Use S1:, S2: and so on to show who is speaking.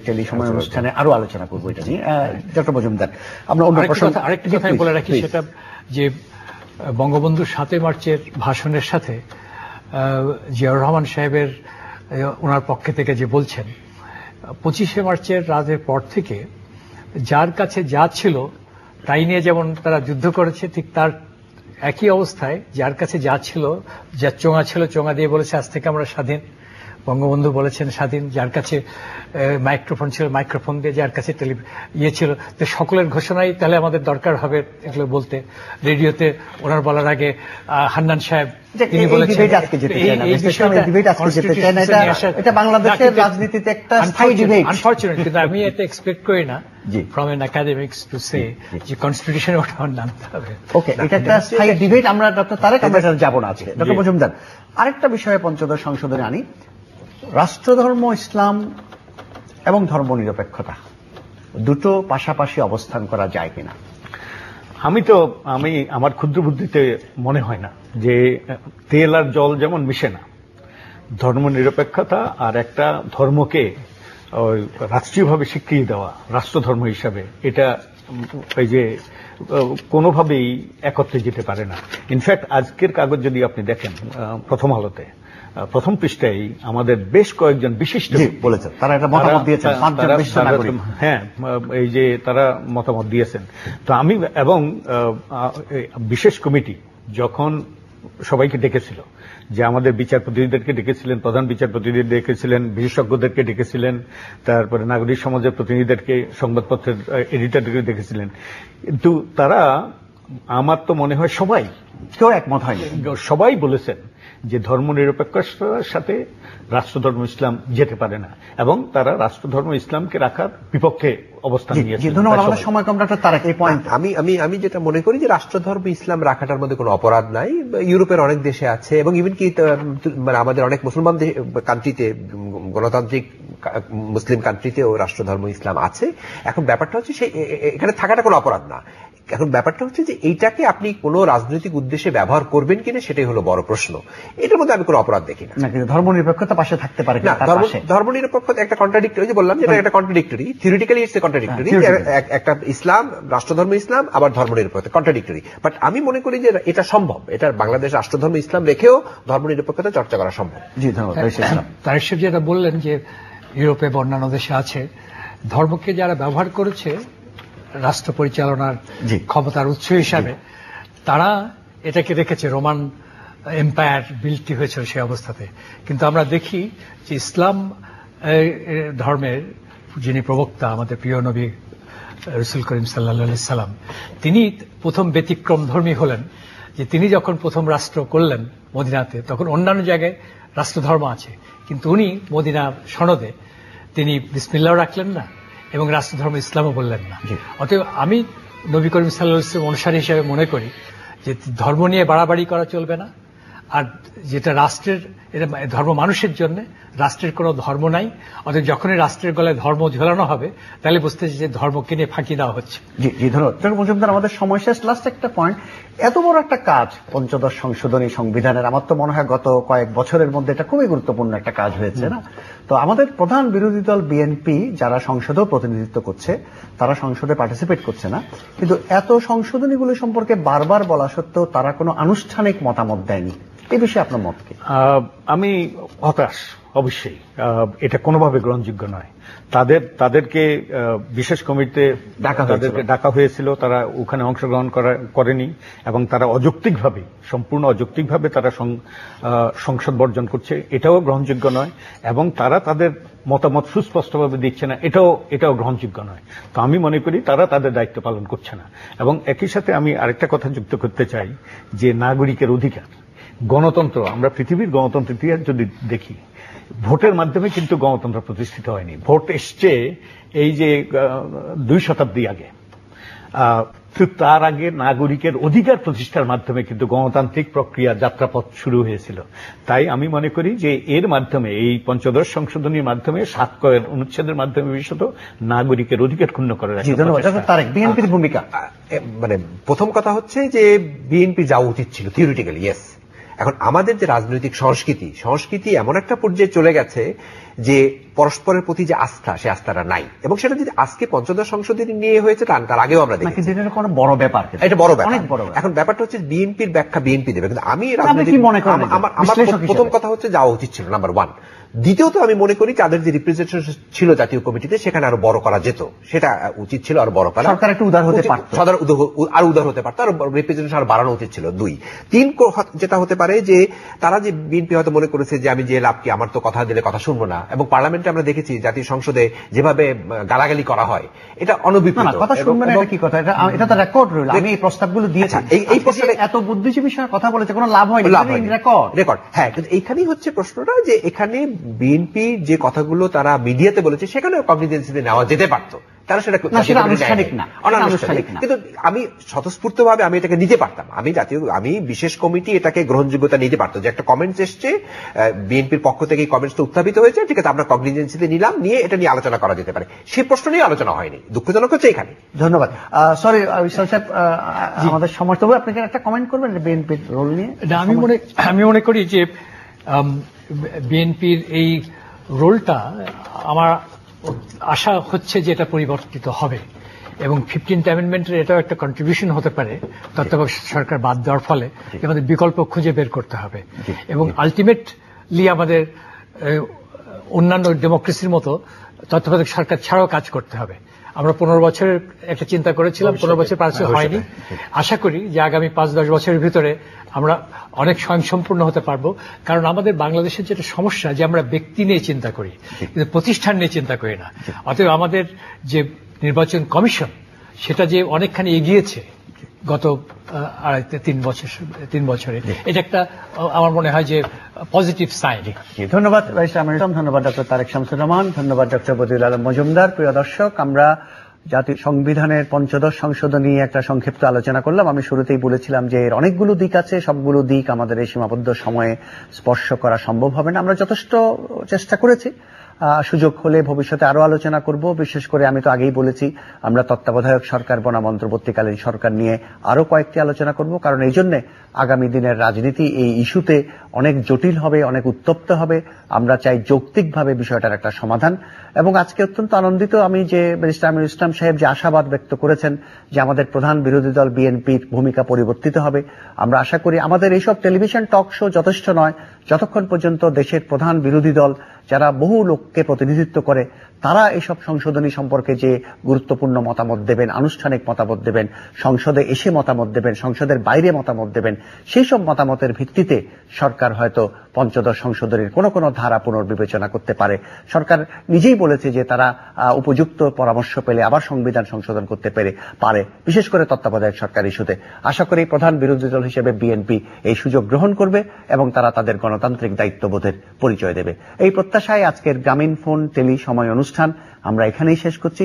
S1: টেলিসময় অনুষ্ঠানে আরো আলোচনা করবো এটা নিয়ে। ডক্টর মজুমদার, আমরা অন্য প্রসঙ্গে
S2: আরেকটি কথা বলে রাখি, সেটা যে বঙ্গবন্ধুর 7 মার্চের ভাষণের সাথে জিয়াউর রহমান সাহেবের ওনার পক্ষে থেকে যে বলছেন 25শে মার্চের রাতের পর থেকে যার কাছে যা ছিল তাই নিয়ে যেমন তারা যুদ্ধ করেছে, ঠিক তার একই অবস্থায় যার কাছে যা ছিল, যার চোঙা ছিল চোঙা দিয়ে বলেছে আজ থেকে আমরা স্বাধীন। বঙ্গবন্ধু বলেছেন স্বাধীন, যার কাছে মাইক্রোফোন ছিল মাইক্রোফোন দিয়ে, যার কাছে ছিল, তো সকলের ঘোষণাই তাহলে আমাদের দরকার হবে এগুলো বলতে। রেডিওতে ওনার বলার আগে হান্নান সাহেব তিনি বলেছেন
S1: এটা বাংলাদেশের রাজনীতিতে একটা স্থায়ী ডিবেট।
S2: আনফরচুনেট, কিন্তু আমি এটা এক্সপেক্ট করি না from N academics to say যে কনস্টিটিউশনে ওটা নামতে হবে।
S1: ওকে, এটা একটা স্থায়ী ডিবেট। আমরা ডক্টর তারেক আমরা যাব না আজকে। ডক্টর মজুমদার, আরেকটা বিষয়ে পঞ্চদশ সংশোধনে আনি, রাষ্ট্রধর্ম ইসলাম এবং ধর্মনিরপেক্ষতা দুটো পাশাপাশি অবস্থান করা যায় কিনা?
S3: আমি আমার ক্ষুদ্র বুদ্ধিতে মনে হয় না যে তেল আর জল যেমন মিশে না, ধর্মনিরপেক্ষতা আর একটা ধর্মকে রাষ্ট্রীয়ভাবে স্বীকৃতি দেওয়া রাষ্ট্রধর্ম হিসাবে, এটা এই যে কোনোভাবেই একত্রে যেতে পারে না। ইনফ্যাক্ট আজকের কাগজ যদি আপনি দেখেন, প্রথম আলোতে প্রথম পৃষ্ঠায় আমাদের বেশ কয়েকজন বিশিষ্ট
S1: বলেছেন, তারা এটা মতামত দিয়েছেন।
S3: হ্যাঁ, এই যে তারা মতামত দিয়েছেন। তো আমি এবং বিশেষ কমিটি যখন সবাইকে ডেকেছিল, যে আমাদের বিচারপতিদেরকে ডেকেছিলেন, প্রধান বিচারপতিদের ডেকেছিলেন, বিশেষজ্ঞদেরকে ডেকেছিলেন, তারপরে নাগরিক সমাজের প্রতিনিধিদেরকে, সংবাদপত্রের এডিটরদেরকে ডেকেছিলেন, কিন্তু তারা, আমার তো মনে হয় সবাই
S1: কেউ একমত হয়নি।
S3: সবাই বলেছেন যে ধর্মনিরপেক্ষতার সাথে রাষ্ট্রধর্ম ইসলাম যেতে পারে না, এবং তারা রাষ্ট্রধর্ম ইসলামকে রাখার বিপক্ষে অবস্থান নিয়েছেন।
S1: সময় কম, ডক্টর তারেক এই পয়েন্ট।
S4: আমি যেটা মনে করি যে রাষ্ট্রধর্ম ইসলাম রাখাটার মধ্যে কোনো অপরাধ নাই। ইউরোপের অনেক দেশে আছে, এবং ইভেন কি মানে আমাদের অনেক মুসলমান কান্ট্রিতে, গণতান্ত্রিক মুসলিম কান্ট্রিতেও রাষ্ট্রধর্ম ইসলাম আছে। এখন ব্যাপারটা হচ্ছে সেই এখানে থাকাটা কোনো অপরাধ না। এখন ব্যাপারটা হচ্ছে যে এইটাকে আপনি কোন রাজনৈতিক উদ্দেশ্যে ব্যবহার করবেন কিনা সেটাই হলো বড় প্রশ্ন। এটার মধ্যে আমি কোনো অপরাধ দেখি না।
S1: ধর্মনিরপেক্ষতা পাশে থাকতে পারে না।
S4: ধর্মনিরপেক্ষতা একটা কন্ট্রাডিক্টরি, যে বললাম যে এটা একটা contradictory, theoretically it's a contradictory. একটা ইসলাম, রাষ্ট্রধর্ম ইসলাম, আবার ধর্মনিরপেক্ষতা, কন্ট্রাডিক্টরি। বাট আমি মনে করি যে এটা সম্ভব, এটা বাংলাদেশ রাষ্ট্রধর্ম ইসলাম রেখেও ধর্মনিরপেক্ষতা চর্চা করা সম্ভব।
S1: জি, ধন্যবাদ।
S2: তারেক সাহেব যেটা বললেন যে ইউরোপে বা অন্যান্য দেশে আছে, ধর্মকে যারা ব্যবহার করেছে রাষ্ট্র পরিচালনার ক্ষমতার উৎস হিসাবে, তারা এটাকে রেখেছে। রোমান এম্পায়ার বিলটি হয়েছিল সেই অবস্থাতে। কিন্তু আমরা দেখি যে ইসলাম ধর্মের যিনি প্রবক্তা, আমাদের প্রিয় নবী রাসূল করিম সাল্লাল্লাহু আলাইহি সাল্লাম, তিনি প্রথম ব্যতিক্রম ধর্মী হলেন। যে তিনি যখন প্রথম রাষ্ট্র করলেন মদিনাতে, তখন অন্যান্য জায়গায় রাষ্ট্রধর্ম আছে, কিন্তু উনি মদিনা সনদে তিনি বিসমিল্লাহ রাখলেন না এবং রাষ্ট্রধর্ম ইসলামও বললেন না। অতএব আমি নবী করিম সাল্লাল্লাহু আলাইহি ওয়াসাল্লাম অনুসারী হিসেবে মনে করি যে ধর্ম নিয়ে বাড়াবাড়ি করা চলবে না। আর যেটা রাষ্ট্রের, এটা ধর্ম মানুষের জন্য, রাষ্ট্রের কোনো ধর্ম নাই। অতএব যখনই রাষ্ট্রের গলায় ধর্ম ঝোলানো হবে, তাহলে বুঝতে যে ধর্মকে নিয়ে ফাঁকি দেওয়া হচ্ছে।
S1: জি, ধন্যবাদ। ডক্টর মজুমদার, আমাদের সময় শেষ। লাস্ট একটা পয়েন্ট, এত বড় একটা কাজ পঞ্চদশ সংশোধনী সংবিধানের, আমার তো মনে হয় গত কয়েক বছরের মধ্যে এটা খুবই গুরুত্বপূর্ণ একটা কাজ হয়েছে না? তো আমাদের প্রধান বিরোধী দল বিএনপি, যারা সংসদেও প্রতিনিধিত্ব করছে, তারা সংসদে পার্টিসিপেট করছে না, কিন্তু এত সংশোধনীগুলো সম্পর্কে বারবার বলা সত্ত্বেও তারা কোনো আনুষ্ঠানিক মতামত দেয়নি। এই বিষয়ে আপনার মত কি?
S3: আমি হতাশ, অবশ্যই এটা কোনোভাবে গ্রহণযোগ্য নয়। তাদেরকে বিশেষ কমিটিতে ডাকা হয়েছিল, তারা ওখানে অংশগ্রহণ করেনি, এবং তারা অযৌক্তিকভাবে, সম্পূর্ণ অযৌক্তিকভাবে তারা সংসদ বর্জন করছে, এটাও গ্রহণযোগ্য নয়। এবং তারা তাদের মতামত সুস্পষ্টভাবে দিচ্ছে না, এটাও গ্রহণযোগ্য নয়। তো আমি মনে করি তারা তাদের দায়িত্ব পালন করছে না। এবং একই সাথে আমি আরেকটা কথা যুক্ত করতে চাই, যে নাগরিকের অধিকার, গণতন্ত্র, আমরা পৃথিবীর গণতন্ত্র ইতিহাস যদি দেখি, ভোটের মাধ্যমে কিন্তু গণতন্ত্র প্রতিষ্ঠিত হয়নি। ভোট এসছে এই যে 2 শতাব্দী আগে। তার আগে নাগরিকের অধিকার প্রতিষ্ঠার মাধ্যমে কিন্তু গণতান্ত্রিক প্রক্রিয়া, যাত্রাপথ শুরু হয়েছিল। তাই আমি মনে করি যে এর মাধ্যমে, এই পঞ্চদশ সংশোধনীর মাধ্যমে, 7 অনুচ্ছেদের মাধ্যমে বিশেষত নাগরিকের অধিকার ক্ষুণ্ণ করে রাখা।
S4: বিএনপির ভূমিকা, মানে প্রথম কথা হচ্ছে যে বিএনপি যাওয়া উচিত ছিল থিওরিটিক্যালি, ইয়েস। এখন আমাদের যে রাজনৈতিক সংস্কৃতি এমন একটা পর্যায়ে চলে গেছে যে পরস্পরের প্রতি যে আস্থা, সে আস্থাটা নাই। এবং সেটা যদি আজকে পঞ্চদশ সংশোধনী নিয়ে হয়েছে তার আগেও আমরা দেখি
S1: এটা কোনো বড় ব্যাপার,
S4: এটা বড় ব্যাপার,
S1: অনেক বড়।
S4: এখন ব্যাপারটা হচ্ছে বিএনপির ব্যাখ্যা বিএনপি দেবে, কিন্তু আমি
S1: আমার
S4: প্রথম কথা হচ্ছে যাওয়া উচিত ছিল, নাম্বার 1। দ্বিতীয়ত আমি মনে করি তাদের যে রিপ্রেজেন্টেশন ছিল জাতীয় কমিটিতে, সেখানে আরো বড় করা যেত, সেটা উচিত ছিল আরো বড় করা।
S1: সরকার একটু উদার হতে পারত,
S4: আরো উদার হতে পারত, আর রিপ্রেজেন্টেশন আরো বাড়ানো উচিত ছিল। 2, 3 যেটা হতে পারে যে তারা যে বিএনপি হয়তো মনে করেছে যে আমি যে লাভ কি, আমার তো কথা দিলে কথা শুনবো না। এবং পার্লামেন্টে আমরা দেখেছি জাতীয় সংসদে যেভাবে গালাগালি করা হয়, এটা অনভিপ্রেত।
S1: কথা শুনবেন না, কি কথা, এটা তো রেকর্ড রইল। আমি এই প্রস্তাবগুলো দিয়েছি, এই প্রশ্নে এত বুদ্ধিজীবীর সঙ্গে কথা বলেছে, কোনো লাভ হয়নি,
S4: রেকর্ড। হ্যাঁ, কিন্তু এইখানেই হচ্ছে প্রশ্নটা যে এখানে বিএনপি যে কথাগুলো তারা মিডিয়াতে বলেছে, সেখানে কগনিজেন্সিতে নেওয়া যেতে পারতো, তারা সেটা
S1: আনুষ্ঠানিক না,
S4: অনানুষ্ঠানিক। কিন্তু আমি স্বতঃস্ফূর্তভাবে আমি এটাকে নিতে পারতাম, আমি বিশেষ কমিটি এটাকে গ্রহণযোগ্যতা নিতে পারতো, যে একটা কমেন্টস এসছে বিএনপির পক্ষ থেকে, এই কমেন্টসটা উত্থাপিত হয়েছে, ঠিক আছে, আমরা কগনিজেন্সিতে নিলাম, নিয়ে এটা নিয়ে আলোচনা করা যেতে পারে। সেই প্রশ্ন নিয়ে আলোচনা হয়নি, দুঃখজনক হচ্ছে এখানে।
S1: ধন্যবাদ। সরি বিশাল সাহেব, আমাদের সময়, তবে আপনি একটা কমেন্ট করবেন বিএনপির রোল নিয়ে?
S2: আমি মনে করি যে বিএনপির এই রোলটা, আমার আশা হচ্ছে যে এটা পরিবর্তিত হবে, এবং 15th অ্যামেন্ডমেন্টের এটাও একটা কন্ট্রিবিউশন হতে পারে তত্ত্বাবধায়ক সরকার বাদ দেওয়ার ফলে। আমাদের বিকল্প খুঁজে বের করতে হবে, এবং আলটিমেটলি আমাদের অন্যান্য ডেমোক্রেসির মতো তত্ত্বাবধায়ক সরকার ছাড়াও কাজ করতে হবে। আমরা 15 বছরের একটা চিন্তা করেছিলাম, 15 বছর পাশে হয়নি। আশা করি যে আগামী 5-10 বছরের ভিতরে আমরা অনেক স্বয়ংসম্পূর্ণ হতে পারবো। কারণ আমাদের বাংলাদেশের যেটা সমস্যা, যে আমরা ব্যক্তি নিয়ে চিন্তা করি, কিন্তু প্রতিষ্ঠান নিয়ে চিন্তা করি না। অতএব আমাদের যে নির্বাচন কমিশন, সেটা যে অনেকখানি এগিয়েছে গত 3 বছরে, এটা একটা আমার মনে হয় যে পজিটিভ সাইড।
S1: ধন্যবাদ ধন্যবাদ ডক্টর তারেক শামসুর রহমান, ধন্যবাদ ডক্টর বদিউল আলম মজুমদার। প্রিয় দর্শক, আমরা জাতীয় সংবিধানের 15th সংশোধনী নিয়ে একটা সংক্ষিপ্ত আলোচনা করলাম। আমি শুরুতেই বলেছিলাম যে এর অনেকগুলো দিক আছে, সবগুলো দিক আমাদের এই সীমাবদ্ধ সময়ে স্পর্শ করা সম্ভব হবে না। আমরা যথেষ্ট চেষ্টা করেছি, সুযোগ হলে ভবিষ্যতে আরো আলোচনা করব। বিশেষ করে আমি তো আগেই বলেছি, আমরা তত্ত্বাবধায়ক সরকার বনাম অন্তর্বর্তীকালীন সরকার নিয়ে আরো কয়েকটি আলোচনা করব, কারণ এই জন্য আগামী দিনের রাজনীতি এই ইস্যুতে অনেক জটিল হবে, অনেক উত্তপ্ত হবে। আমরা চাই যৌক্তিকভাবে বিষয়টার একটা সমাধান। এবং আজকে অত্যন্ত আনন্দিত আমি যে ব্যারিস্টার আমিনুল ইসলাম সাহেব যে আশাবাদ ব্যক্ত করেছেন যে আমাদের প্রধান বিরোধী দল বিএনপির ভূমিকা পরিবর্তিত হবে। আমরা আশা করি আমাদের এইসব টেলিভিশন টক শো যথেষ্ট নয়, যতক্ষণ পর্যন্ত দেশের প্রধান বিরোধী দল যারা বহু লোককে প্রতিনিধিত্ব করে, তারা এইসব সংশোধনী সম্পর্কে যে গুরুত্বপূর্ণ মতামত দেবেন, আনুষ্ঠানিক মতামত দেবেন, সংসদে এসে মতামত দেবেন, সংসদের বাইরে মতামত দেবেন, সেই সব মতামতের ভিত্তিতে সরকার হয়তো 15th সংশোধনীর কোন কোন ধারা পুনর্বিবেচনা করতে পারে। সরকার নিজেই বলেছে যে তারা উপযুক্ত পরামর্শ পেলে আবার সংবিধান সংশোধন করতে পারে, বিশেষ করে তত্ত্বাবধায়ক সরকার ইস্যুতে। আশা করি প্রধান বিরোধী দল হিসেবে বিএনপি এই সুযোগ গ্রহণ করবে এবং তারা তাদের গণতান্ত্রিক দায়িত্ববোধের পরিচয় দেবে। এই প্রত্যাশায় আজকের গ্রামীণ ফোন টেলি সময় অনুষ্ঠান আমরা এখানেই শেষ করছি।